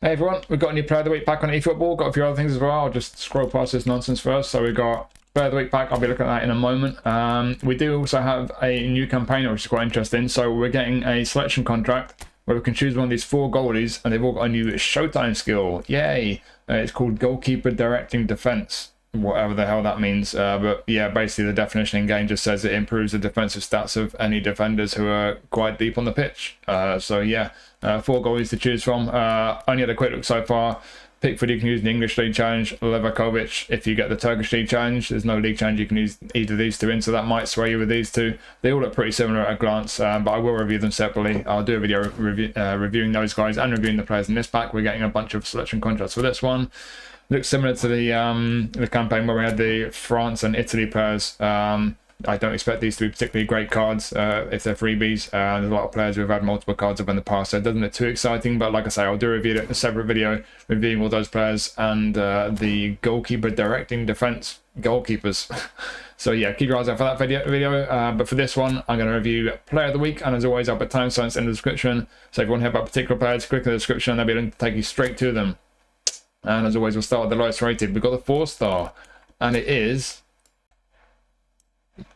Hey everyone, we've got a new Player of the Week pack on eFootball. Got a few other things as well. I'll just scroll past this nonsense first. So we've got Player of the Week pack. I'll be looking at that in a moment. We do also have a new campaign, which is quite interesting. So we're getting a selection contract where we can choose one of these 4 goalies, and they've all got a new Showtime skill. Yay! It's called Goalkeeper Directing Defense, whatever the hell that means. But yeah, basically the definition in game just says it improves the defensive stats of any defenders who are quite deep on the pitch. So yeah, 4 goalies to choose from. Only had a quick look so far. Pickford you can use the English League Challenge. Levi Colwill if you get the Turkish League Challenge. There's no League Challenge you can use either of these two in, so that might sway you with these two. They all look pretty similar at a glance, but I will review them separately. I'll do a video reviewing those guys and reviewing the players in this pack. We're getting a bunch of selection contracts for this one. Looks similar to the campaign where we had the France and Italy players. I don't expect these to be particularly great cards if they're freebies. There's a lot of players who've had multiple cards up in the past, so it doesn't look too exciting. But like I say, I'll do a separate video reviewing all those players and the goalkeeper directing defense goalkeepers. So yeah, keep your eyes out for that video. But for this one, I'm going to review Player of the Week, and as always, I'll put timestamps in the description. So if you want to hear about particular players, click in the description, and they'll be able to take you straight to them. And as always, we'll start with the lowest rated. We've got the 4-star, and it is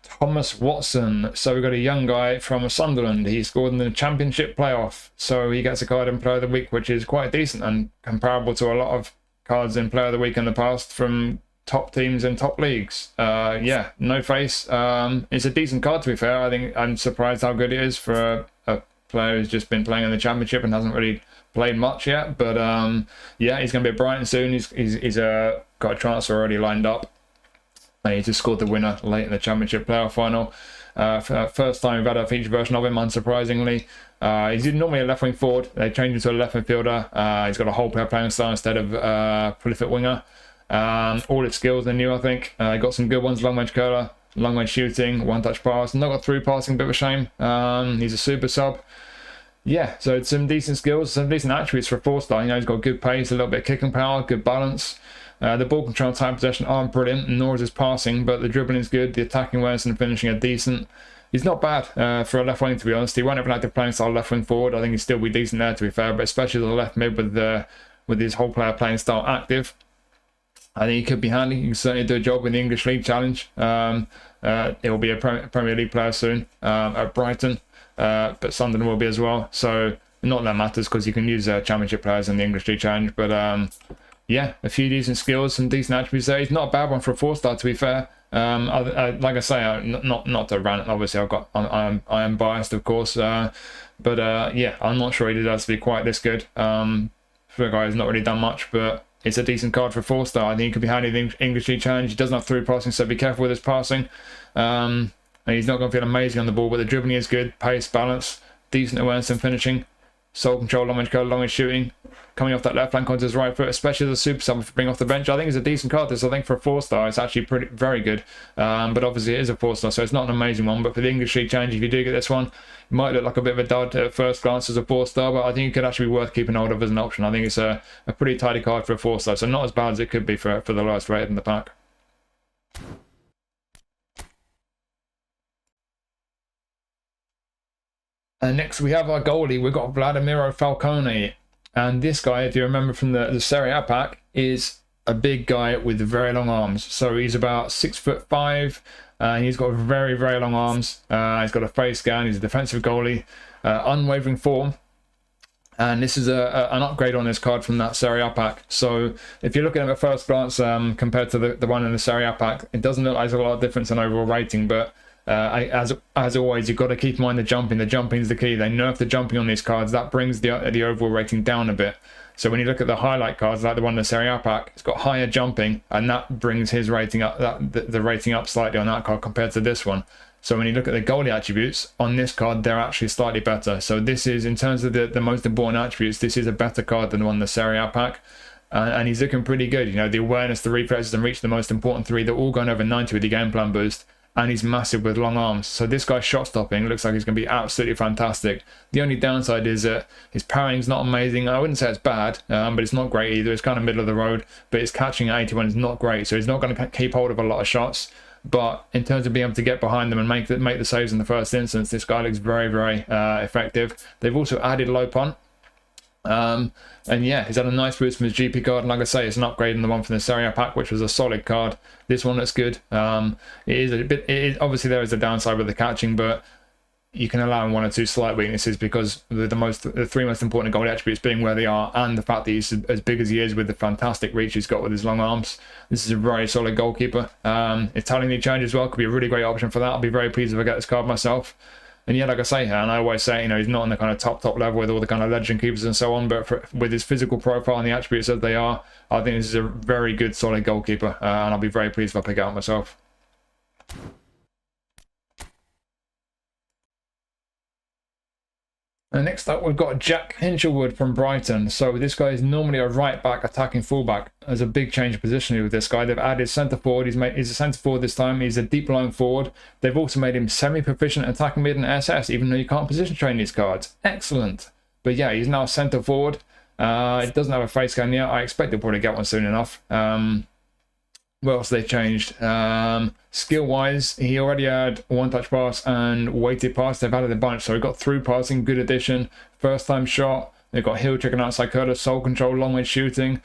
Thomas Watson. So we've got a young guy from Sunderland. He scored in the Championship playoff, so he gets a card in Player of the Week, which is quite decent and comparable to a lot of cards in Player of the Week in the past from top teams in top leagues. Yeah, no face. It's a decent card, to be fair. I think I'm surprised how good it is for a player who's just been playing in the Championship and hasn't really played much yet. But yeah, he's going to be at Brighton soon. He's got a transfer already lined up. And he just scored the winner late in the Championship playoff final. First time we've had a feature version of him, unsurprisingly. He's normally a left wing forward. They changed him to a left midfielder. He's got a whole player playing style instead of prolific winger. All his skills are new, I think. Got some good ones: long range curler, long range shooting, one touch pass. Not got through passing, bit of a shame. He's a super sub. Yeah, so it's some decent skills, some decent attributes for a 4-star. You know, he's got good pace, a little bit of kicking power, good balance. The ball control, time possession aren't brilliant, nor is his passing, but the dribbling is good. The attacking awareness and finishing are decent. He's not bad for a left wing, to be honest. He won't have an active playing style left wing forward. I think he'd still be decent there, to be fair, but especially the left mid with his whole player playing style active, I think he could be handy. He can certainly do a job with the English League Challenge. He will be a Premier League player soon at Brighton, but Sunderland will be as well. So not that matters because you can use Championship players in the English League Challenge, but yeah, a few decent skills, some decent attributes there. He's not a bad one for a 4-star, to be fair. Like I say, not to rant. Obviously, I am biased, of course, but yeah, I'm not sure he deserves to be quite this good. For a guy who's not really done much, but it's a decent card for a 4-star. I think he could be handy in the English League Challenge. He doesn't have through passing, so be careful with his passing. And he's not going to feel amazing on the ball, but the dribbling is good, pace, balance, decent awareness and finishing. Soul control, long range curl, long range shooting, coming off that left flank onto his right foot, especially as a super sub to bring off the bench. I think it's a decent card. This, I think, for a 4-star, it's actually very good. But obviously it is a 4-star, so it's not an amazing one. But for the English League Challenge, if you do get this one, it might look like a bit of a dud at first glance as a 4-star, but I think it could actually be worth keeping hold of as an option. I think it's a pretty tidy card for a 4-star, so not as bad as it could be for the lowest rated in the pack. And next we have our goalie. We've got Wladimiro Falcone. And this guy, if you remember from the Serie A pack, is a big guy with very long arms. So he's about 6'5", and he's got very, very long arms. He's got a face scan. He's a defensive goalie, unwavering form. And this is an upgrade on this card from that Serie A pack. So if you look at him at first glance compared to the one in the Serie A pack, it doesn't look like there's a lot of difference in overall rating, but as always, you've got to keep in mind the jumping. The jumping is the key. They nerf the jumping on these cards. That brings the overall rating down a bit. So when you look at the highlight cards, like the one in the Serie A pack, it's got higher jumping, and that brings his rating up, the rating up slightly on that card compared to this one. So when you look at the goalie attributes on this card, they're actually slightly better. So this is, in terms of the most important attributes, this is a better card than the one in the Serie A pack. And he's looking pretty good. You know, the awareness, the reflexes, and reach, the most important 3, they're all going over 90 with the game plan boost. And he's massive with long arms. So this guy's shot stopping looks like he's going to be absolutely fantastic. The only downside is that his parrying's not amazing. I wouldn't say it's bad, but it's not great either. It's kind of middle of the road, but his catching at 81 is not great. So he's not going to keep hold of a lot of shots. But in terms of being able to get behind them and make the saves in the first instance, this guy looks very, very effective. They've also added low punt. And yeah, he's had a nice boost from his GP card, and like I say, it's an upgrade on the one from the Serie A pack, which was a solid card. This one looks good. It is a bit, obviously there is a downside with the catching, but you can allow him one or two slight weaknesses because the three most important goal attributes being where they are, and the fact that he's as big as he is with the fantastic reach he's got with his long arms. This is a very solid goalkeeper. Italian league challenge as well could be a really great option for that. I'll be very pleased if I get this card myself. And yeah, like I say, and I always say, he's not on the kind of top level with all the kind of legend keepers and so on, but with his physical profile and the attributes as they are, I think this is a very good, solid goalkeeper, and I'll be very pleased if I pick it out myself. And next up, we've got Jack Hinshelwood from Brighton. So this guy is normally a right back attacking fullback. There's a big change of positioning with this guy. They've added centre forward. He's a centre forward this time. He's a deep line forward. They've also made him semi-proficient attacking mid and SS, even though you can't position train these cards. Excellent. But yeah, he's now centre forward. It doesn't have a face scan yet. I expect he'll probably get one soon enough. What else they changed? Skill wise, he already had one touch pass and weighted pass. They've added a bunch, so we've got through passing, good addition. First time shot, they've got heel trick and outside curler, soul control, long range shooting.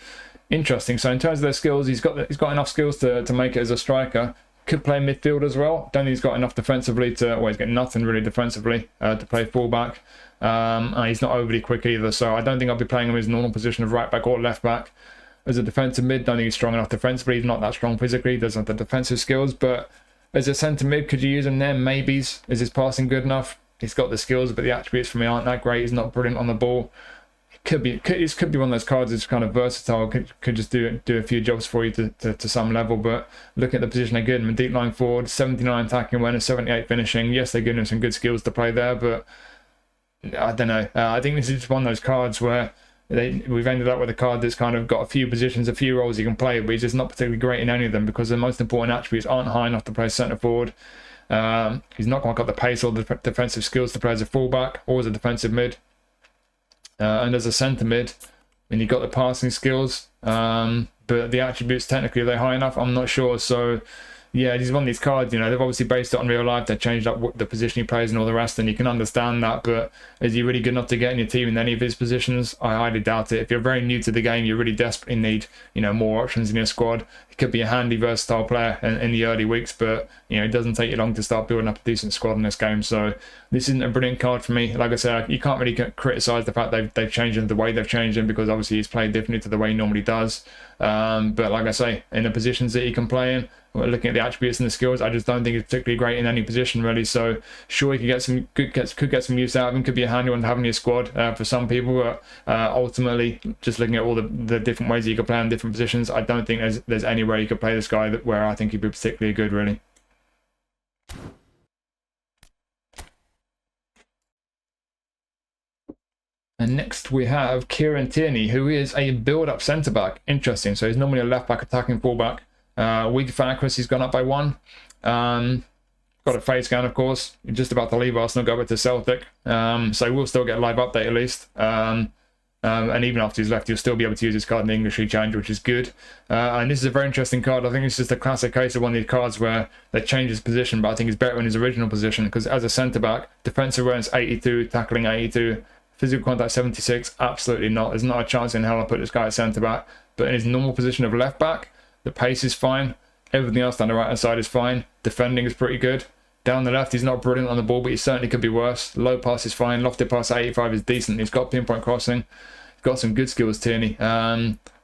Interesting. So in terms of their skills, he's got enough skills to make it as a striker. Could play midfield as well. Don't think he's got enough defensively he's got nothing really defensively to play fullback. And he's not overly quick either, so I don't think I'll be playing him in his normal position of right back or left back. As a defensive mid, don't think he's strong enough defensively. He's not that strong physically. He doesn't have the defensive skills. But as a centre mid, could you use him there? Maybes. Is his passing good enough? He's got the skills, but the attributes for me aren't that great. He's not brilliant on the ball. Could be one of those cards that's kind of versatile. Could just do a few jobs for you to some level. But looking at the position they're good in, deep line forward, 79 attacking awareness, 78 finishing. Yes, they're giving him some good skills to play there, but I don't know. I think this is just one of those cards where we've ended up with a card that's kind of got a few positions, a few roles you can play, but he's just not particularly great in any of them because the most important attributes aren't high enough to play centre forward. He's not quite got the pace or the defensive skills to play as a fullback or as a defensive mid. And as a centre mid, you've got the passing skills, but the attributes technically, are they high enough? I'm not sure. So yeah, he's one of these cards, they've obviously based it on real life. They've changed up the position he plays and all the rest, and you can understand that. But is he really good enough to get in your team in any of his positions? I highly doubt it. If you're very new to the game, you really desperately need, more options in your squad. He could be a handy, versatile player in the early weeks, but, it doesn't take you long to start building up a decent squad in this game. So this isn't a brilliant card for me. Like I said, you can't really criticise the fact they've changed him the way they've changed him because obviously he's played differently to the way he normally does. But like I say, in the positions that he can play in, looking at the attributes and the skills, I just don't think he's particularly great in any position really. So sure, he could get some use out of him. Could be a handy one to have in your squad for some people, but ultimately, just looking at all the different ways you could play in different positions, I don't think there's any way you could play this guy where I think he'd be particularly good really. And next we have Kieran Tierney, who is a build-up centre-back. Interesting. So he's normally a left-back attacking full-back. Weak for accuracy, he's gone up by 1. Got a face scan, of course. He's just about to leave Arsenal, go back to Celtic. So we'll still get a live update at least. And even after he's left, you'll still be able to use this card in the English League Challenge, which is good. And this is a very interesting card. I think it's just a classic case of one of these cards where they change his position, but I think he's better in his original position because as a centre-back, defensive awareness 82, tackling 82, physical contact 76, absolutely not. There's not a chance in hell I'll put this guy at centre-back. But in his normal position of left-back, the pace is fine. Everything else down the right-hand side is fine. Defending is pretty good. Down the left, he's not brilliant on the ball, but he certainly could be worse. Low pass is fine. Lofted pass at 85 is decent. He's got pinpoint crossing. He's got some good skills, Tierney.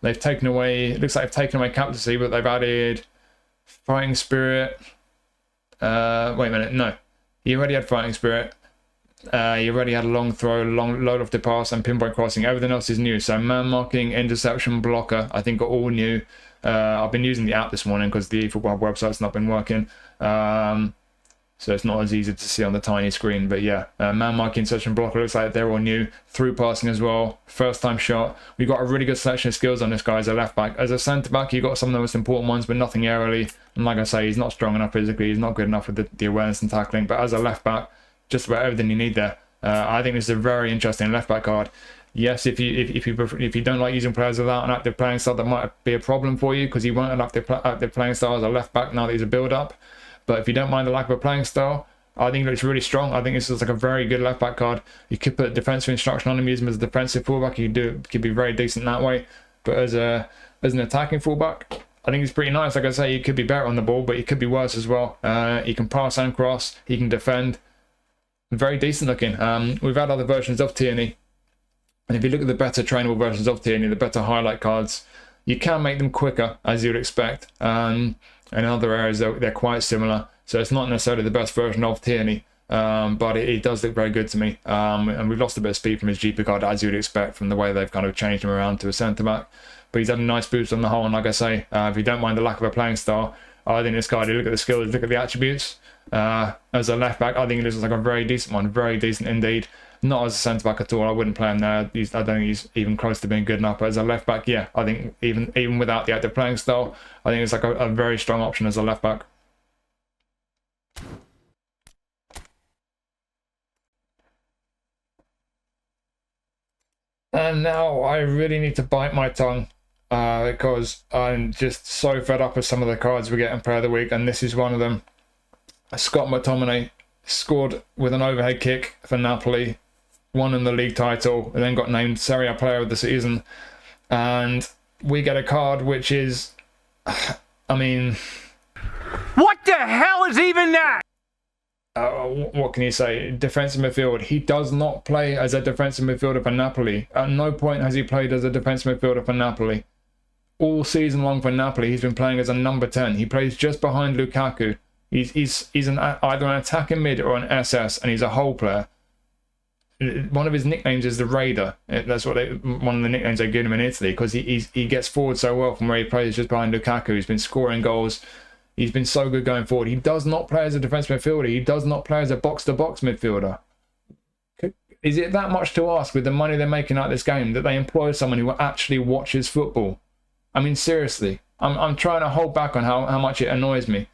They've taken away... It looks like they've taken away captaincy, but they've added fighting spirit. Wait a minute. No. He already had fighting spirit. He already had a long throw, long low lofted pass, and pinpoint crossing. Everything else is new. So man marking, interception, blocker, I think are all new. I've been using the app this morning because the eFootball website's not been working. So it's not as easy to see on the tiny screen. But yeah, man marking, interception, blocker, looks like they're all new. Through passing as well. First time shot. We've got a really good selection of skills on this guy as a left back. As a centre back, you've got some of the most important ones, but nothing aerially. And like I say, he's not strong enough physically. He's not good enough with the awareness and tackling. But as a left back, just about everything you need there. I think this is a very interesting left back card. Yes, if you don't like using players without an active playing style, that might be a problem for you because you want an active playing style as a left back now that he's a build up. But if you don't mind the lack of a playing style, I think he looks really strong. I think this is like a very good left back card. You could put defensive instruction on him, use him as a defensive fullback. You could be very decent that way. But as an attacking fullback, I think he's pretty nice. Like I say, he could be better on the ball, but he could be worse as well. He can pass and cross. He can defend. Very decent looking. We've had other versions of Tierney. And if you look at the better trainable versions of Tierney, the better highlight cards, you can make them quicker, as you would expect. And in other areas, they're quite similar. So it's not necessarily the best version of Tierney, but it does look very good to me. And we've lost a bit of speed from his GP card, as you would expect, from the way they've kind of changed him around to a centre-back. But he's had a nice boost on the whole. And like I say, if you don't mind the lack of a playing style, I think this card, you look at the skills, look at the attributes. As a left-back, I think it looks like a very decent one. Very decent indeed. Not as a centre-back at all. I wouldn't play him there. I don't think he's even close to being good enough. But as a left-back, yeah, I think even without the active playing style, I think it's like a very strong option as a left-back. And now I really need to bite my tongue because I'm just so fed up with some of the cards we get in Player of the Week, and this is one of them. Scott McTominay scored with an overhead kick for Napoli, won in the league title, and then got named Serie A Player of the Season. And we get a card which is, I mean... What the hell is even that? What can you say? Defensive midfield. He does not play as a defensive midfielder for Napoli. At no point has he played as a defensive midfielder for Napoli. All season long for Napoli, he's been playing as a number 10. He plays just behind Lukaku. He's either an attacking mid or an SS, and he's a whole player. One of his nicknames is the Raider. That's one of the nicknames they give him in Italy, because he gets forward so well from where he plays just behind Lukaku. He's been scoring goals. He's been so good going forward. He does not play as a defensive midfielder. He does not play as a box-to-box midfielder. Is it that much to ask with the money they're making out of this game that they employ someone who actually watches football? I mean, seriously. I'm trying to hold back on how much it annoys me.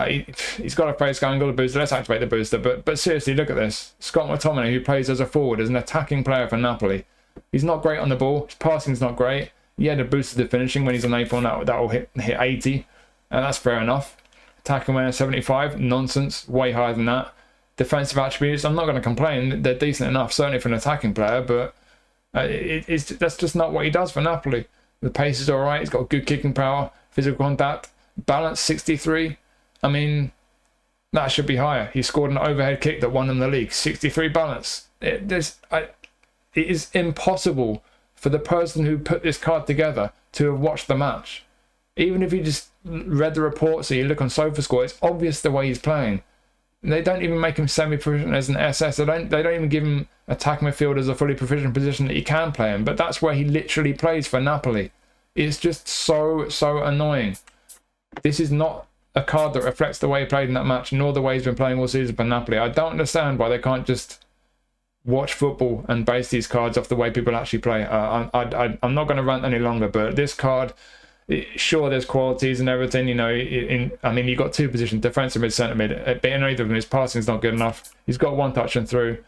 He's got a face going, got a booster. Let's activate the booster. But seriously, look at this. Scott McTominay, who plays as a forward, as an attacking player for Napoli. He's not great on the ball. His passing's not great. He had a boost to the finishing when he's on April, and that will hit 80. And that's fair enough. Attacking awareness 75, nonsense, way higher than that. Defensive attributes, I'm not going to complain. They're decent enough, certainly for an attacking player, but that's just not what he does for Napoli. The pace is alright, he's got good kicking power, physical contact, balance 63. I mean, that should be higher. He scored an overhead kick that won him the league. 63 balance. It is impossible for the person who put this card together to have watched the match. Even if you just read the reports or you look on SofaScore, it's obvious the way he's playing. They don't even make him semi-proficient as an SS. They don't even give him attack midfield as a fully proficient position that he can play in. But that's where he literally plays for Napoli. It's just so annoying. This is not a card that reflects the way he played in that match, nor the way he's been playing all season for Napoli. I don't understand why they can't just watch football and base these cards off the way people actually play. I'm not going to rant any longer, but this card... Sure, there's qualities and everything, you know. I mean, you've got two positions, defensive mid, centre mid. But in either of them, his passing's not good enough. He's got one touch and through.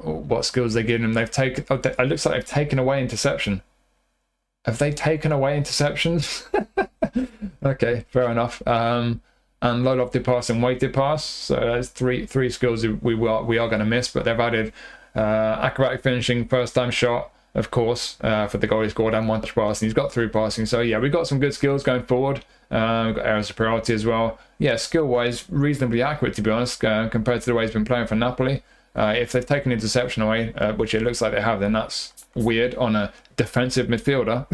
What skills they give him? They've taken. It looks like they've taken away interception. Have they taken away interceptions? Okay, fair enough. And low lofted pass and weighted pass. So that's three skills we are going to miss. But they've added acrobatic finishing, first time shot. Of course, for the goal he scored and one touch passing. He's got through passing. So, yeah, we've got some good skills going forward. We've got area superiority as well. Yeah, skill-wise, reasonably accurate, to be honest, compared to the way he's been playing for Napoli. If they've taken interception away, which it looks like they have, then that's weird on a defensive midfielder.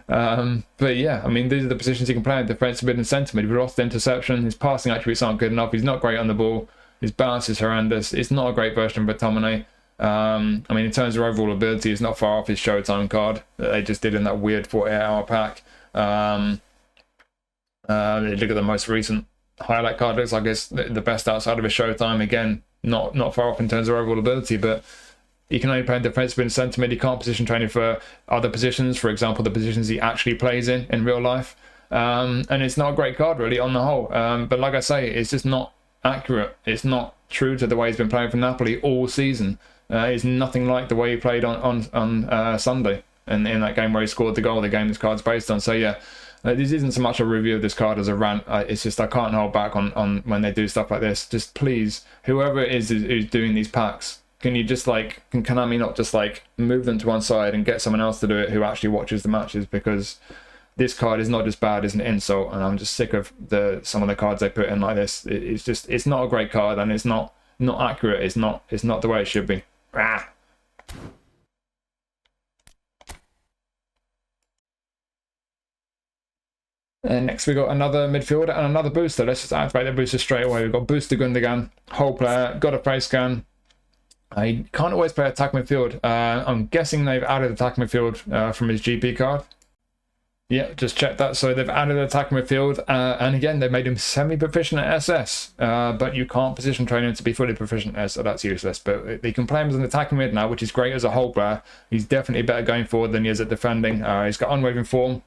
But, yeah, I mean, these are the positions he can play in, defensive mid and centre mid. We've lost interception. His passing attributes aren't good enough. He's not great on the ball. His balance is horrendous. It's not a great version of McTominay. I mean, in terms of overall ability, it's not far off his Showtime card that they just did in that weird 48-hour pack. Look at the most recent highlight card. Looks like it's the best outside of his Showtime. Again, not far off in terms of overall ability, but he can only play in defensive and centre mid. He can't position training for other positions, for example, the positions he actually plays in real life. And it's not a great card, really, on the whole. But like I say, it's just not accurate. It's not true to the way he's been playing for Napoli all season. It's nothing like the way he played on Sunday in that game where he scored the goal, the game this card's based on. So yeah, This isn't so much a review of this card as a rant. It's just I can't hold back on when they do stuff like this. Just please, whoever it is who's doing these packs, can you just like, can Konami not just like move them to one side and get someone else to do it who actually watches the matches? Because this card is not just bad, it's an insult, and I'm just sick of some of the cards they put in like this. It's not a great card, and it's not accurate. It's not the way it should be. Ah. And next we got another midfielder and another booster. Let's just activate the booster straight away. We've got Booster Gündoğan, whole player, got a face scan. I can't always play attack midfield. I'm guessing they've added attack midfield from his GP card. Yeah, just check that. So they've added attack midfield, and again, they've made him semi-proficient at SS, but you can't position train him to be fully proficient at SS, so that's useless. But they can play him as an attacking mid now, which is great as a whole player. He's definitely better going forward than he is at defending. He's got unwavering form.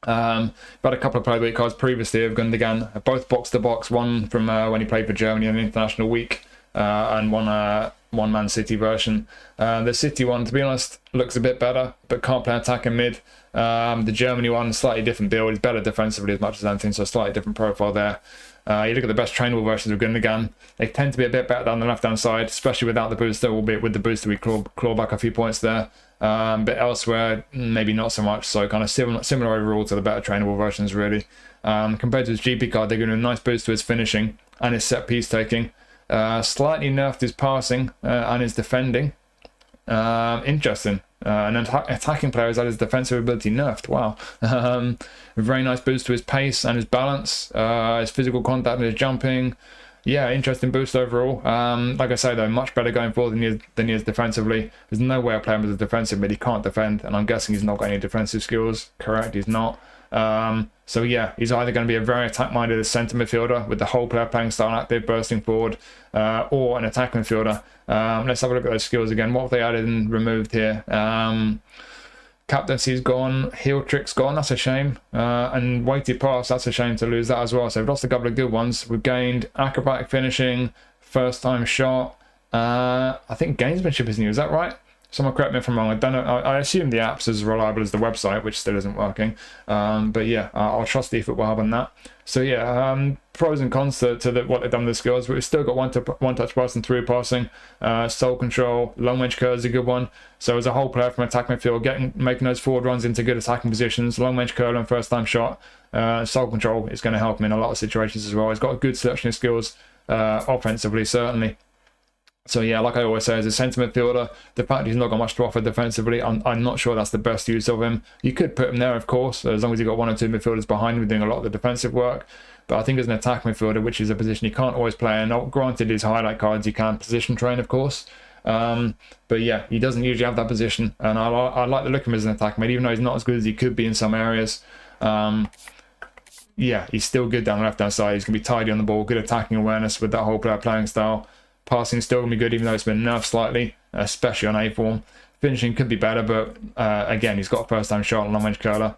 Got a couple of player of the week cards previously of Gündoğan, both box to box, one from when he played for Germany on International Week, and one Man City version. The City one, to be honest, looks a bit better, but can't play attacking mid. The Germany one, slightly different build. He's better defensively as much as anything, so a slightly different profile there. You look at the best trainable versions of Gündoğan, they tend to be a bit better down the left hand side, especially without the booster, albeit with the booster we claw back a few points there. But elsewhere, maybe not so much, so kind of similar overall to the better trainable versions, really. Compared to his GP card, they're giving a nice boost to his finishing and his set piece taking. Slightly nerfed his passing and his defending. Interesting. And attacking players had his defensive ability nerfed. Wow. Very nice boost to his pace and his balance, his physical contact and his jumping. Yeah, interesting boost overall. Like I say, though, much better going forward than he is defensively. There's no way I play him as a defensive mid. He can't defend, and I'm guessing he's not got any defensive skills. Correct, he's not. So yeah, he's either going to be a very attack-minded centre midfielder with the whole player playing style active, bursting forward, or an attack midfielder. Let's have a look at those skills again. What have they added and removed here? Captaincy's gone, heel trick's gone, that's a shame, and weighted pass, that's a shame to lose that as well. So we've lost a couple of good ones. We've gained acrobatic finishing, first time shot, I think gamesmanship is new, is that right? Someone correct me if I'm wrong. I don't know. I assume the app's as reliable as the website, which still isn't working. But yeah, I'll trust eFootball Hub on that. So yeah, pros and cons to what they've done with the skills. We've still got one touch passing, through passing, soul control, long range curl is a good one. So as a whole player from attack midfield, making those forward runs into good attacking positions, long range curl and first time shot, soul control is going to help him in a lot of situations as well. He's got a good selection of skills offensively, certainly. So yeah, like I always say, as a centre midfielder, the fact he's not got much to offer defensively, I'm not sure that's the best use of him. You could put him there, of course, as long as you've got one or two midfielders behind him doing a lot of the defensive work. But I think as an attack midfielder, which is a position you can't always play, and granted his highlight cards you can position train, of course. But yeah, he doesn't usually have that position, and I like the look of him as an attack mid, even though he's not as good as he could be in some areas. Yeah, he's still good down the left-hand side. He's going to be tidy on the ball, good attacking awareness with that whole player playing style. Passing still going to be good, even though it's been nerfed slightly, especially on A form. Finishing could be better, but again, he's got a first-time shot on long-range curler.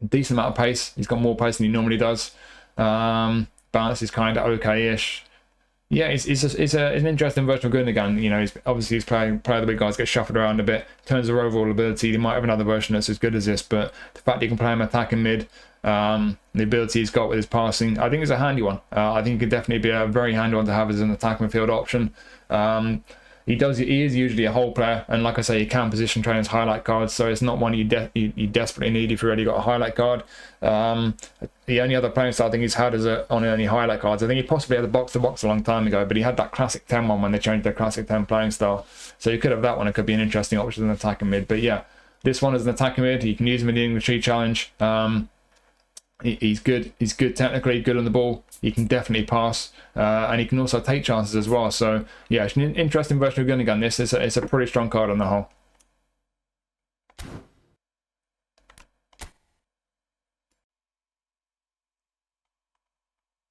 Decent amount of pace. He's got more pace than he normally does. Balance is kind of okay-ish. Yeah, it's an interesting version of Gündoğan. You know, he's playing player of the big guys, get shuffled around a bit. In terms of overall ability, he might have another version that's as good as this, but the fact he can play him attacking mid, the ability he's got with his passing, I think it's a handy one. I think he could definitely be a very handy one to have as an attack midfield option. He is usually a whole player, and like I say, you can position train his highlight cards, so it's not one you desperately need if you already got a highlight card. The only other playing style I think he's had is on any highlight cards. I think he possibly had a box to box a long time ago, but he had that classic 10 one when they changed their classic 10 playing style. So you could have that one. It could be an interesting option as an attacking mid. But yeah, this one is an attacking mid. You can use him in the English League Challenge. He's good. He's good technically, good on the ball. He can definitely pass, and he can also take chances as well. So yeah, it's an interesting version of Gündoğan. This it's a pretty strong card on the whole.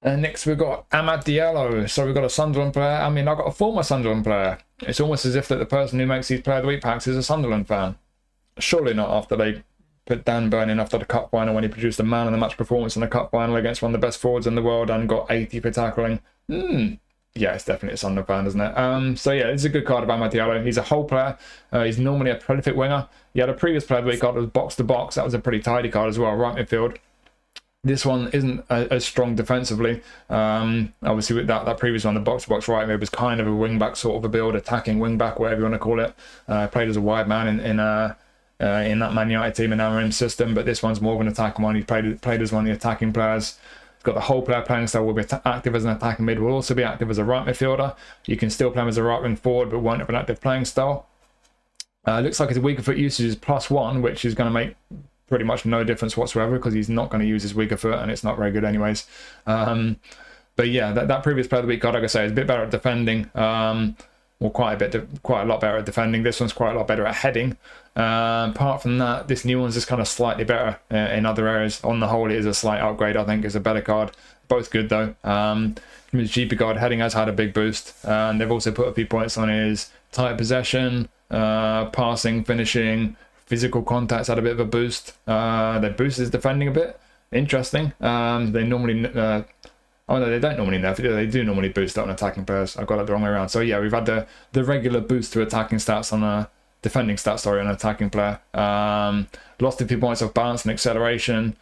And next we've got Amad Diallo. So we've got a Sunderland player. I mean, I've got a former Sunderland player. It's almost as if that the person who makes these Player of the Week packs is a Sunderland fan. Surely not after they put Dan Burn after the cup final when he produced a man of the match performance in the cup final against one of the best forwards in the world and got 80 for tackling. Yeah, it's definitely a Sunderland fan, isn't it? So yeah, it's a good card about Diallo. He's a whole player. He's normally a prolific winger. He had a previous player that we got that was box to box. That was a pretty tidy card as well, right midfield. This one isn't as strong defensively. Obviously, with that previous one, the box to box right mid was kind of a wing back sort of a build, attacking wing back, whatever you want to call it. Played as a wide man in that Man United team in Amarim's system, but this one's more of an attacking one. He played as one of the attacking players. Got the whole player playing style, will be active as an attacking mid, will also be active as a right midfielder. You can still play him as a right wing forward, but won't have an active playing style. Looks like his weaker foot usage is +1, which is going to make pretty much no difference whatsoever because he's not going to use his weaker foot and it's not very good anyways. But yeah, that previous player of the week card, like I say, is a bit better at defending. Well, quite a lot better at defending. This one's quite a lot better at heading. Apart from that, this new one's just kind of slightly better in other areas. On the whole, it is a slight upgrade. I think it's a better card. Both good though. His GP card heading has had a big boost, and they've also put a few points on his tight possession, passing, finishing, physical contacts had a bit of a boost. They boosted his defending a bit. Interesting. They normally. Oh no, they don't normally nerf it. They do normally boost up on attacking players. I've got it the wrong way around. So yeah, we've had the regular boost to attacking stats on a defending stats, sorry, on an attacking player. Lost a few points of balance and acceleration.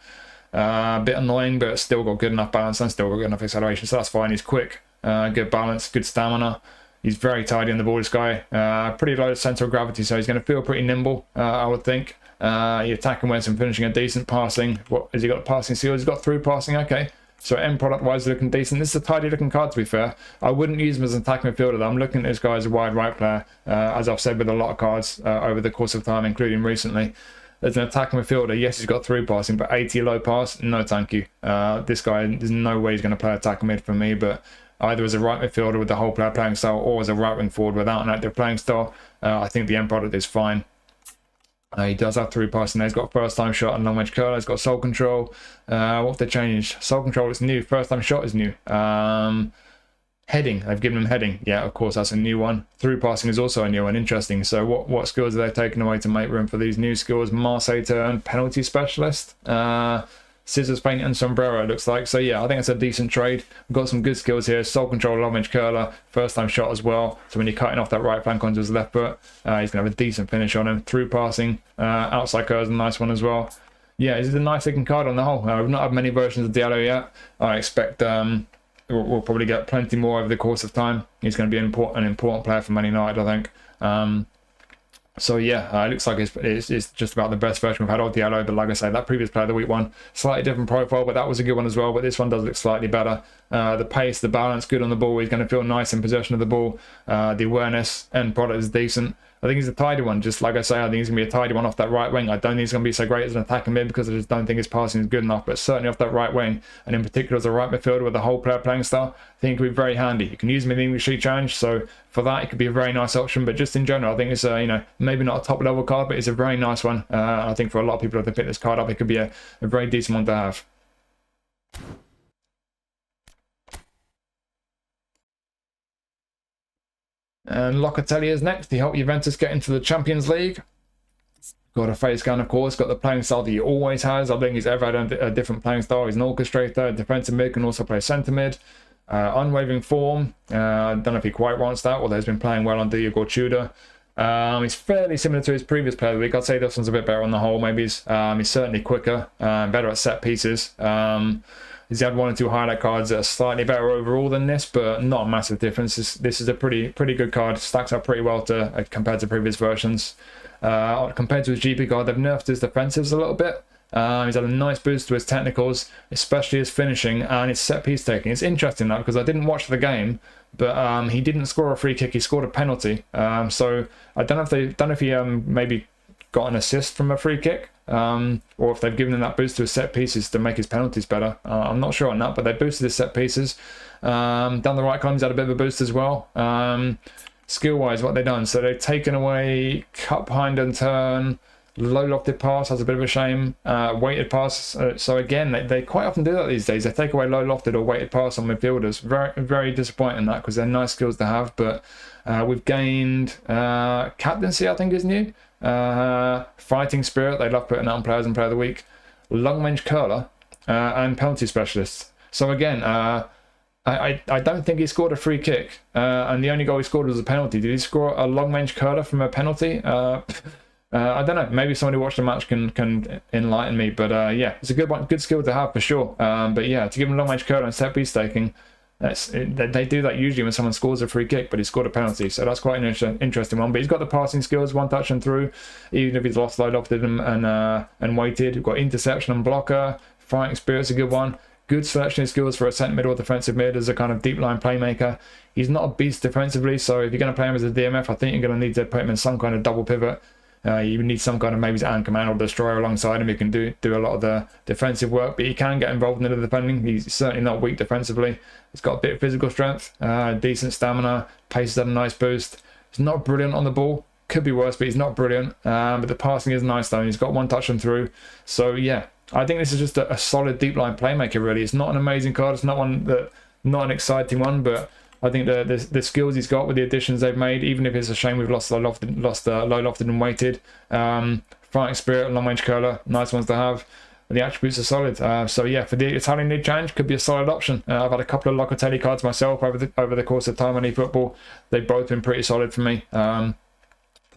A bit annoying, but still got good enough balance and still got good enough acceleration. So that's fine. He's quick, good balance, good stamina. He's very tidy on the ball, this guy. Pretty low center of gravity, so he's going to feel pretty nimble, I would think. He attacking wins and finishing a decent passing. What has he got? Passing skills. He's got through passing. Okay. So end product wise looking decent. This is a tidy looking card, to be fair. I wouldn't use him as an attacking midfielder though. I'm looking at this guy as a wide right player, as I've said with a lot of cards over the course of time, including recently. As an attacking midfielder, yes, he's got through passing, but 80 low pass, no thank you. This guy, there's no way he's going to play attacking mid for me, but either as a right midfielder with the whole player playing style or as a right wing forward without an active playing style, I think the end product is fine. He does have through passing there. He's got first time shot and long range curler. He's got soul control. What have they changed? Soul control is new. First time shot is new. Heading. They've given him heading. Yeah, of course, that's a new one. Through passing is also a new one. Interesting. So what skills are they taking away to make room for these new skills? Marseille turn, penalty specialist. Scissors paint and sombrero, looks like. So yeah, I think it's a decent trade. We've got some good skills here. Soul control, long range curler, first time shot as well. So when you're cutting off that right flank onto his left foot, he's going to have a decent finish on him. Through passing, outside curl is a nice one as well. Yeah, this is a nice looking card on the whole. We've not had many versions of Diallo yet. I expect we'll probably get plenty more over the course of time. He's going to be an important player for Man United, I think. So yeah, it looks like it's just about the best version we've had of Diallo, but like I say, that previous player of the week one, slightly different profile, but that was a good one as well, but this one does look slightly better. The pace, the balance, good on the ball. He's going to feel nice in possession of the ball. The awareness, end product is decent. I think he's a tidy one, just like I say, I think he's going to be a tidy one off that right wing. I don't think he's going to be so great as an attacking mid because I just don't think his passing is good enough, but certainly off that right wing, and in particular as a right midfielder with the whole player playing style, I think it could be very handy. You can use him in the English League Challenge, so for that it could be a very nice option, but just in general, I think it's a, maybe not a top level card, but it's a very nice one. I think for a lot of people, if they pick this card up, it could be a very decent one to have. And Locatelli is next. He helped Juventus get into the Champions League. Got a face gun, of course. Got the playing style that he always has. I think he's ever had a different playing style. He's an orchestrator, defensive mid, can also play centre mid. Unwavering form. I don't know if he quite wants that, although he's been playing well under Igor Tudor. He's fairly similar to his previous player of the week. I'd say this one's a bit better on the whole. Maybe he's certainly quicker, better at set pieces. He's had one or two highlight cards that are slightly better overall than this, but not a massive difference. This is a pretty good card. Stacks up pretty well to compared to previous versions. Compared to his GP card, they've nerfed his defensives a little bit. He's had a nice boost to his technicals, especially his finishing and his set piece taking. It's interesting that because I didn't watch the game, but he didn't score a free kick. He scored a penalty. So I don't know if he maybe got an assist from a free kick, or if they've given him that boost to his set pieces to make his penalties better. I'm not sure on that, but they boosted his set pieces. Down the right column, he's had a bit of a boost as well. Skill wise, what they've done, so they've taken away cut behind and turn, low lofted pass, that's a bit of a shame. Weighted pass, so again, they quite often do that these days. They take away low lofted or weighted pass on midfielders. Very, very disappointing that, because they're nice skills to have. But we've gained captaincy, I think is new. Fighting spirit, they love putting that on players and player of the week. Long range curler and penalty specialist. So again, I don't think he scored a free kick, and the only goal he scored was a penalty. Did he score a long-range curler from a penalty? I don't know. Maybe somebody watched the match can enlighten me. But yeah, it's a good one, good skill to have for sure. But yeah, to give him long-range curler and set piece taking, they do that usually when someone scores a free kick, but he scored a penalty, so that's quite an interesting one. But he's got the passing skills, one touch and through, even if he's lost lofted and weighted. We've got interception and blocker, fighting spirit's a good one. Good selection of skills for a centre mid or defensive mid as a kind of deep line playmaker. He's not a beast defensively, so if you're going to play him as a DMF, I think you're going to need to put him in some kind of double pivot. You need some kind of maybe anchorman or destroyer alongside him who can do a lot of the defensive work, but he can get involved in the defending. He's certainly not weak defensively. He's got a bit of physical strength, decent stamina, pace has had a nice boost. He's not brilliant on the ball, could be worse, but he's not brilliant. But the passing is nice though, and he's got one touch and through. So yeah, I think this is just a solid deep line playmaker really. It's not an amazing card, it's not an exciting one, but I think the skills he's got with the additions they've made, even if it's a shame we've lost low lofted and weighted. Fighting spirit, long range curler, nice ones to have. The attributes are solid. So yeah, for the Italian League Challenge, could be a solid option. I've had a couple of Locatelli cards myself over the course of time on eFootball. They've both been pretty solid for me.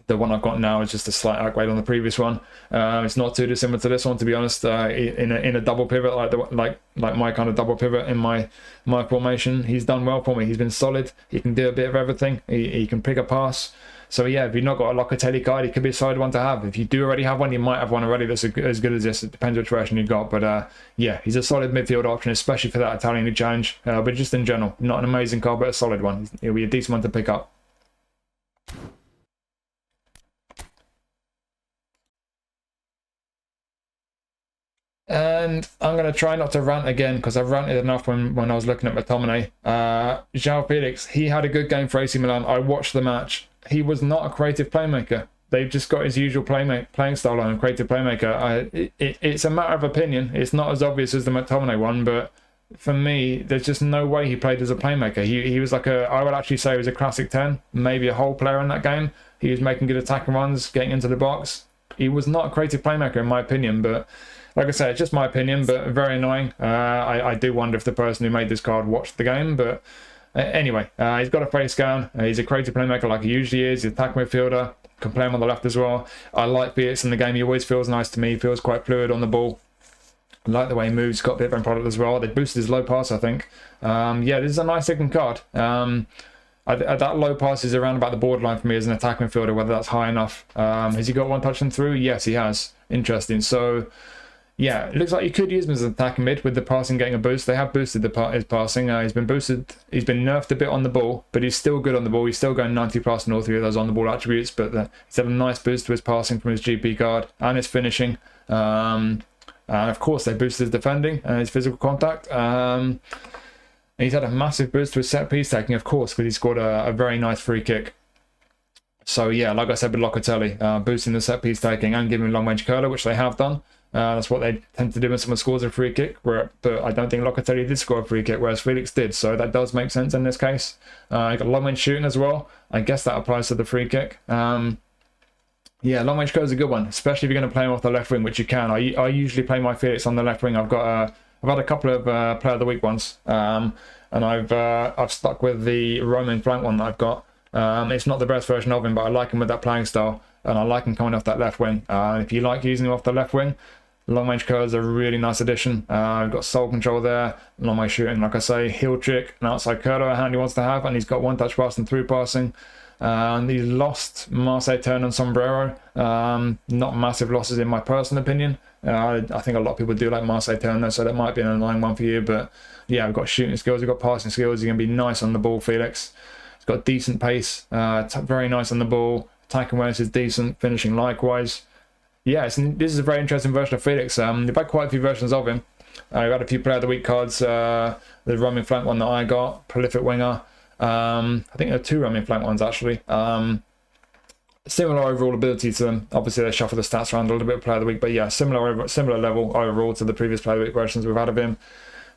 The one I've got now is just a slight upgrade on the previous one. It's not too dissimilar to this one, to be honest. In a double pivot like my kind of double pivot in my formation, he's done well for me. He's been solid. He can do a bit of everything. He can pick a pass. So yeah, if you've not got a Locatelli card, he could be a solid one to have. If you do already have one, you might have one already that's as good as this. It depends which version you've got. But yeah, he's a solid midfield option, especially for that Italian League Challenge. But just in general, not an amazing card, but a solid one. It'll be a decent one to pick up. And I'm going to try not to rant again because I've ranted enough when I was looking at McTominay. João Félix, he had a good game for AC Milan. I watched the match. He was not a creative playmaker. They've just got his usual playing style on, a creative playmaker. It's a matter of opinion. It's not as obvious as the McTominay one, but for me, there's just no way he played as a playmaker. He was like I would actually say he was a classic 10, maybe a whole player in that game. He was making good attacking runs, getting into the box. He was not a creative playmaker in my opinion, but like I said, it's just my opinion, but very annoying. I do wonder if the person who made this card watched the game, but anyway, he's got a face scan. He's a creative playmaker like he usually is. He's an attack midfielder. Can play him on the left as well. I like Félix in the game. He always feels nice to me. He feels quite fluid on the ball. I like the way he moves. He's got a bit of end product as well. They boosted his low pass, I think. Yeah, this is a nice looking card. That low pass is around about the borderline for me as an attack midfielder, whether that's high enough. Has he got one touch and through? Yes, he has. Interesting. So yeah, it looks like you could use him as an attacking mid with the passing getting a boost. They have boosted his passing. He's been boosted. He's been nerfed a bit on the ball, but he's still good on the ball. He's still going 90 plus in all three of those on the ball attributes. But he's had a nice boost to his passing from his GP card and his finishing. And of course, they boosted his defending and his physical contact. And he's had a massive boost to his set piece taking, of course, because he scored a very nice free kick. So yeah, like I said with Locatelli, boosting the set piece taking and giving long range curler, which they have done. That's what they tend to do when someone scores a free kick. But I don't think Locatelli did score a free kick, whereas Félix did. So that does make sense in this case. He got long range shooting as well. I guess that applies to the free kick. Yeah, long range curler is a good one, especially if you're going to play him off the left wing, which you can. I usually play my Félix on the left wing. I've had a couple of Player of the Week ones, and I've stuck with the roaming flank one that I've got. It's not the best version of him, but I like him with that playing style, and I like him coming off that left wing. If you like using him off the left wing, long range curler is a really nice addition. I've got soul control there, long range shooting, like I say, heel trick, an outside curler, a hand he wants to have, and he's got one touch pass and through passing. He's lost Marseille Turn and Sombrero. Not massive losses in my personal opinion. I think a lot of people do like Marseille Turn though, so that might be an annoying one for you. But yeah, I've got shooting skills, I've got passing skills. He's going to be nice on the ball, Félix. He's got decent pace, very nice on the ball. Attacking awareness is decent, finishing likewise. Yeah, this is a very interesting version of Félix. We've had quite a few versions of him. We've had a few Player of the Week cards. The roaming flank one that I got, prolific winger. I think there are two roaming flank ones actually. Similar overall ability to them. Obviously they shuffle the stats around a little bit, Player of the Week, but yeah, similar level overall to the previous Player of the Week versions we've had of him.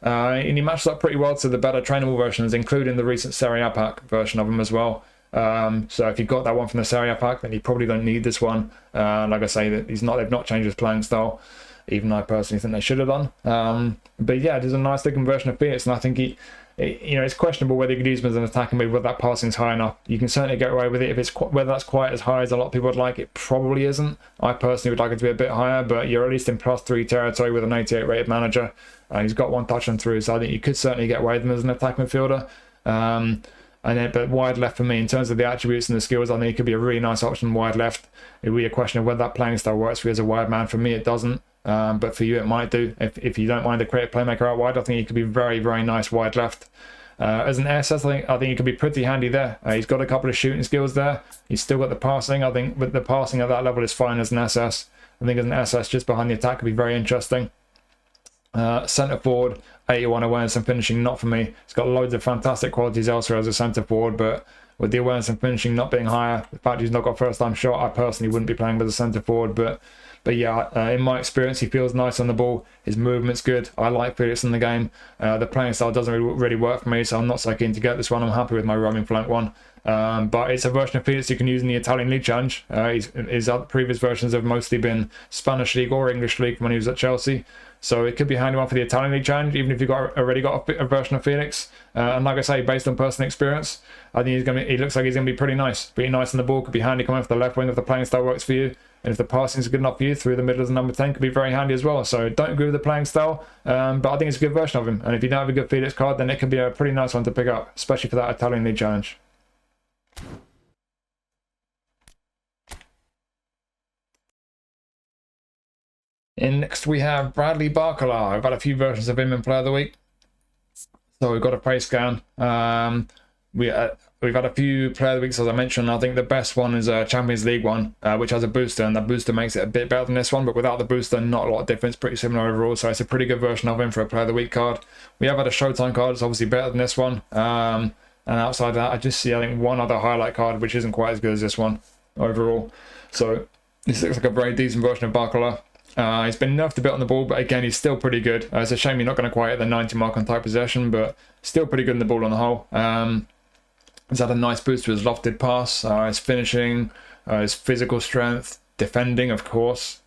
And he matches up pretty well to the better trainable versions, including the recent Serie A pack version of him as well. So if you got that one from the Serie A pack, then you probably don't need this one. Like I say, that they've not changed his playing style, even though I personally think they should have done. But yeah, there's a nice looking version of Félix, and I think it's questionable whether you could use him as an attacking mid, whether that passing's high enough. You can certainly get away with it. If it's whether that's quite as high as a lot of people would like, it probably isn't. I personally would like it to be a bit higher, but you're at least in +3 territory with an 88 rated manager. He's got 1 touch and through, so I think you could certainly get away with him as an attack midfielder. But wide left for me, in terms of the attributes and the skills, I think it could be a really nice option wide left. It would be a question of whether that playing style works for you as a wide man. For me, it doesn't. But for you, it might do. If you don't mind the creative playmaker out wide, I think he could be very, very nice wide left. As an SS, I think he could be pretty handy there. He's got a couple of shooting skills there. He's still got the passing. I think with the passing at that level is fine as an SS. I think as an SS, just behind the attack could be very interesting. Centre forward, 81 awareness and finishing, not for me. He's got loads of fantastic qualities elsewhere as a centre forward, but with the awareness and finishing not being higher, the fact he's not got first time shot, I personally wouldn't be playing with a centre forward. But yeah, in my experience, he feels nice on the ball. His movement's good. I like Felix in the game. The playing style doesn't really work for me, so I'm not so keen to get this one. I'm happy with my roaming flank one. But it's a version of Felix you can use in the Italian League Challenge. His previous versions have mostly been Spanish League or English League when he was at Chelsea. So it could be a handy one for the Italian League Challenge, even if you've already got a version of Felix. And like I say, based on personal experience, I think he looks like he's going to be pretty nice. Pretty nice on the ball, could be handy coming off the left wing if the playing style works for you. And if the passing is good enough for you, through the middle as a number 10 could be very handy as well. So don't agree with the playing style, but I think it's a good version of him. And if you don't have a good Felix card, then it could be a pretty nice one to pick up, especially for that Italian League Challenge. And next we have Bradley Barcola. I've had a few versions of him in Player of the Week. So we've got a face scan. We've had a few Player of the Weeks, as I mentioned. I think the best one is a Champions League one, which has a booster, and that booster makes it a bit better than this one, but without the booster, not a lot of difference, pretty similar overall, so it's a pretty good version of him for a Player of the Week card. We have had a Showtime card, it's obviously better than this one, and outside of that, I just see, I think, one other highlight card, which isn't quite as good as this one overall. So this looks like a very decent version of Barcola. He's been nerfed a bit on the ball, but again, he's still pretty good. It's a shame you're not going to quite hit the 90 mark on tight possession, but still pretty good in the ball on the whole. He's had a nice boost to his lofted pass, his finishing, his physical strength, defending, of course.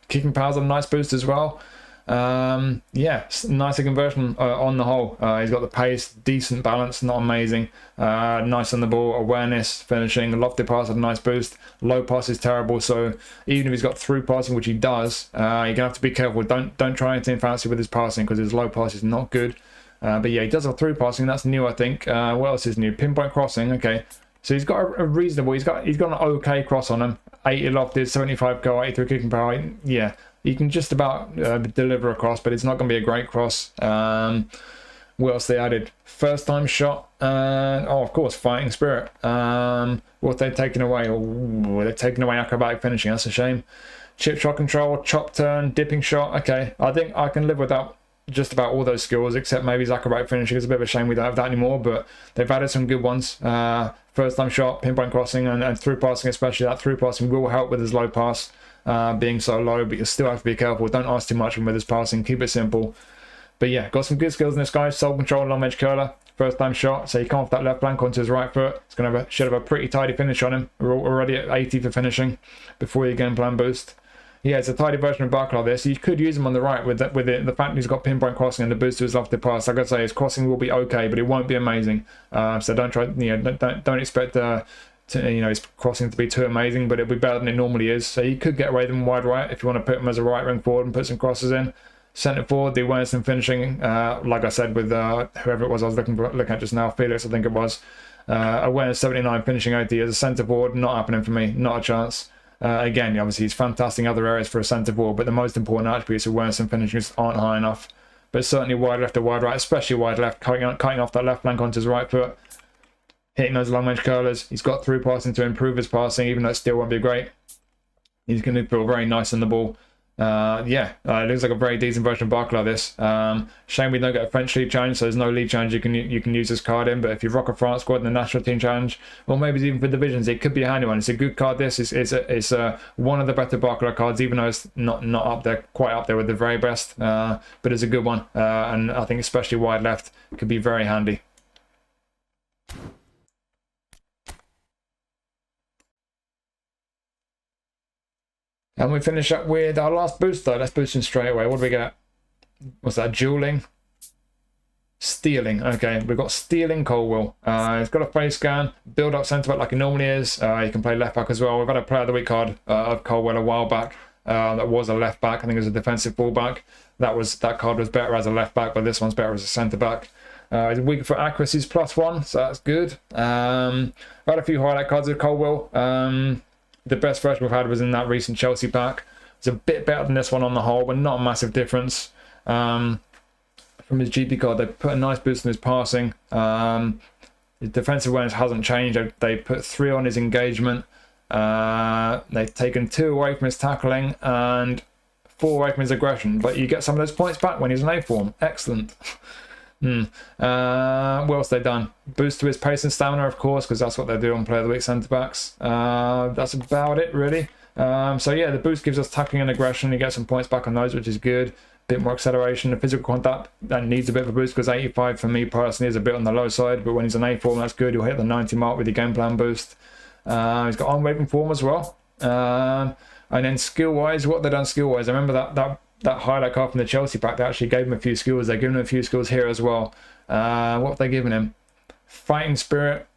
Kicking power's a nice boost as well. Yeah, nicer conversion on the whole. He's got the pace, decent balance, not amazing. Nice on the ball, awareness, finishing, lofted pass had a nice boost. Low pass is terrible, so even if he's got through passing, which he does, you're gonna have to be careful. Don't try anything fancy with his passing because his low pass is not good. But yeah, he does have through passing. That's new, I think. What else is new? Pinpoint crossing. Okay, so he's got a reasonable. He's got an okay cross on him. 80 lofted, 75 goal, 83 kicking power. Yeah, he can just about deliver a cross, but it's not going to be a great cross. What else they added? First time shot. Oh, of course, fighting spirit. What they've taken away? Oh, they've taken away acrobatic finishing. That's a shame. Chip shot control, chop turn, dipping shot. Okay, I think I can live with that. Just about all those skills, except maybe his acrobatic finishing. It's a bit of a shame we don't have that anymore, but they've added some good ones. First time shot, pinpoint crossing, and through passing, especially that through passing will help with his low pass being so low, but you still have to be careful. Don't ask too much with his passing, keep it simple. But yeah, got some good skills in this guy. Soul control, long edge curler, first time shot, so he come off that left flank onto his right foot. It's going to should have a pretty tidy finish on him. We're already at 80 for finishing before your game plan boost. Yeah, it's a tidy version of Barcola there, so you could use him on the right with the fact he's got pinpoint crossing and the boost to his lofted pass. Like I say, his crossing will be okay, but it won't be amazing. So don't try, don't expect his crossing to be too amazing, but it'll be better than it normally is. So you could get away with him wide right if you want to put him as a right wing forward and put some crosses in. Centre forward, the awareness and finishing, like I said with whoever it was I was looking at just now, Felix I think it was. Awareness 79, finishing 80 as a centre forward, not happening for me, not a chance. Again, obviously he's fantastic in other areas for a centre forward, but the most important attributes of awareness and finishing just aren't high enough. But certainly wide left or wide right, especially wide left, cutting off that left flank onto his right foot, hitting those long range curlers. He's got through passing to improve his passing, even though it still won't be great. He's going to feel very nice on the ball. It looks like a very decent version of Barcola this. Shame we don't get a French League Challenge, so there's no League Challenge you can use this card in, but if you rock a France squad in the National Team Challenge, or maybe even for divisions, it could be a handy one. It's a good card this. It's one of the better Barcola cards, even though it's not up there, quite up there with the very best, but it's a good one, and I think especially wide left could be very handy. And we finish up with our last booster. Let's boost him straight away. What do we get? What's that? Dueling. Stealing. Okay, we've got Stealing Colwill. He's got a face scan, build up centre back like he normally is. He can play left back as well. We've had a Player of the Week card of Colwill a while back. That was a left back. I think it was a defensive fullback. That card was better as a left back, but this one's better as a centre back. He's weak for accuracies +1, so that's good. I've had a few highlight cards of Colwill. The best version we've had was in that recent Chelsea pack. It's a bit better than this one on the whole, but not a massive difference. From his GP card, they put a nice boost in his passing. His defensive awareness hasn't changed. They put 3 on his engagement. They've taken 2 away from his tackling and 4 away from his aggression. But you get some of those points back when he's in A form. Excellent. What else they've done? Boost to his pace and stamina, of course, because that's what they do on Player of the Week centre backs. That's about it, really. So yeah, the boost gives us tackling and aggression. You get some points back on those, which is good. Bit more acceleration. The physical contact, that needs a bit of a boost because 85 for me personally is a bit on the low side, but when he's in A form, that's good. You'll hit the 90 mark with your game plan boost. He's got unwavering form as well. And then skill wise, what they've done skill wise, I remember that highlight card from the Chelsea pack, they actually gave him a few skills. They're giving him a few skills here as well. What have they given him? Fighting spirit,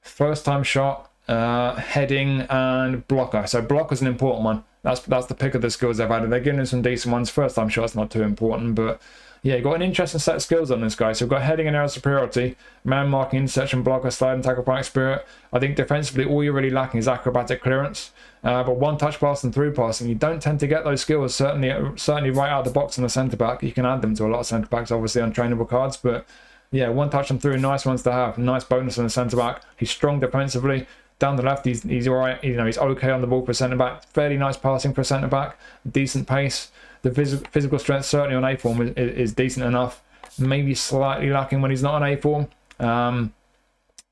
first time shot, heading, and blocker. So blocker's an important one. That's the pick of the skills they've added. They're giving him some decent ones. First time shot's not too important, but yeah, you've got an interesting set of skills on this guy. So we've got heading and aerial superiority, man marking, interception, blocker, slide and tackle, fighting spirit. I think defensively all you're really lacking is acrobatic clearance. But one touch pass and through passing, you don't tend to get those skills, certainly right out of the box on the centre back. You can add them to a lot of centre backs, obviously on trainable cards, but yeah, one touch and through, nice ones to have. Nice bonus on the centre back. He's strong defensively. Down the left, he's all right. You know, he's okay on the ball for a centre back. Fairly nice passing for a centre back. Decent pace. The physical strength certainly on A form is decent enough. Maybe slightly lacking when he's not on A form. And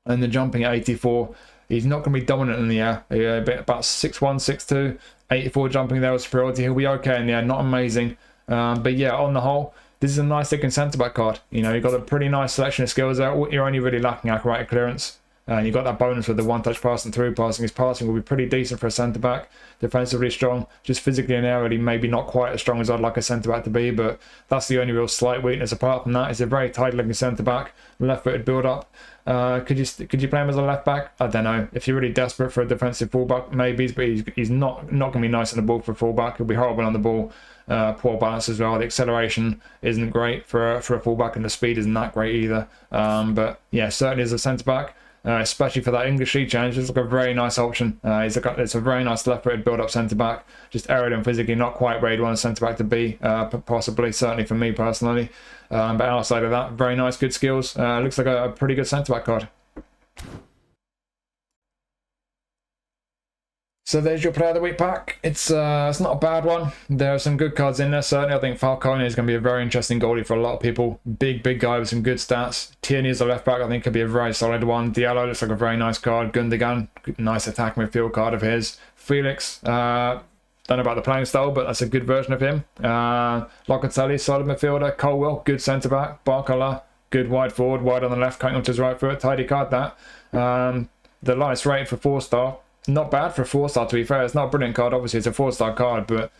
the jumping at 84. He's not going to be dominant in the air. About 6'1", 6'2", 84 jumping there with superiority. He'll be okay in the air, not amazing. But yeah, on the whole, this is a nice looking centre back card. You know, you've got a pretty nice selection of skills there. You're only really lacking acrobatic clearance. And you got that bonus with the one touch pass and through passing. His passing will be pretty decent for a centre back. Defensively strong, just physically and aerially maybe not quite as strong as I'd like a centre back to be, but that's the only real slight weakness. Apart from that, it's a very tight looking centre back, left footed build up. Could you play him as a left back? I don't know. If you're really desperate for a defensive fullback, maybe, but he's not going to be nice on the ball for a fullback. He'll be horrible on the ball. Poor balance as well. The acceleration isn't great for a fullback, and the speed isn't that great either. But yeah, certainly as a centre back. Especially for that English League challenge, it's like a very nice option. It's a very nice left-footed build-up centre-back, just aerial and physically not quite where you'd want a centre-back to be, possibly, certainly for me personally. But outside of that, very nice, good skills. Looks like a pretty good centre-back card. So there's your Player of the Week pack. It's not a bad one. There are some good cards in there, certainly. I think Falcone is going to be a very interesting goalie for a lot of people. Big guy with some good stats. Tierney as a left back, I think, could be a very solid one. Diallo looks like a very nice card. Gündoğan, nice attack midfield card of his. Félix, don't know about the playing style, but that's a good version of him. Locatelli, solid midfielder. Colwill, good centre back. Barcola, good wide forward. Wide on the left, cutting up to his right foot. Tidy card, that. The lightest rated for 4-star. Not bad for a 4-star, to be fair. It's not a brilliant card, obviously it's a 4-star card, but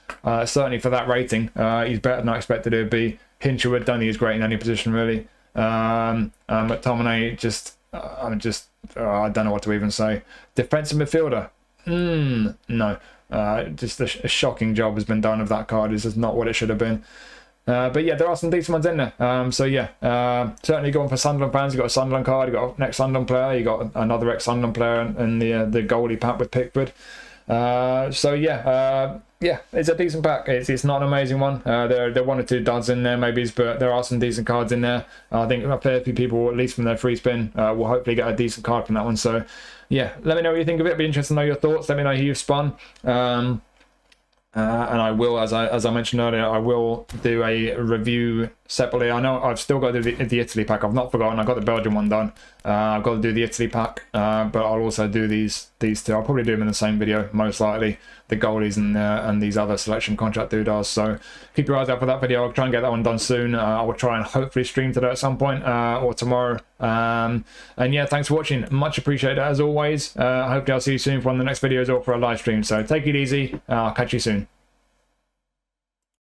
certainly for that rating, he's better than I expected he would be. Hinshelwood, don't think he's great in any position really. McTominay, I don't know what to even say. Defensive midfielder, no. Just a shocking job has been done of that card. This is not what it should have been. But yeah, there are some decent ones in there. So yeah, certainly going for Sunderland fans. You've got a Sunderland card, you've got an ex-Sunderland player, you've got another ex-Sunderland player in the goalie pack with Pickford. So yeah, it's a decent pack. It's not an amazing one. There are 1 or 2 duds in there maybe, but there are some decent cards in there. I think a fair few people, at least from their free spin, will hopefully get a decent card from that one. So yeah, let me know what you think of it. Be interested to know your thoughts. Let me know who you've spun. And I will, as I mentioned earlier, I will do a review separately. I know I've still got to do the Italy pack. I've not forgotten. I've got the Belgian one done. I've got to do the Italy pack, but I'll also do these 2. I'll probably do them in the same video, most likely. The goalies and these other selection contract doodahs. So keep your eyes out for that video. I'll try and get that one done soon. I will try and hopefully stream today at some point or tomorrow. And yeah, thanks for watching. Much appreciated as always. Hopefully I'll see you soon for one of the next videos or for a live stream. So take it easy. I'll catch you soon.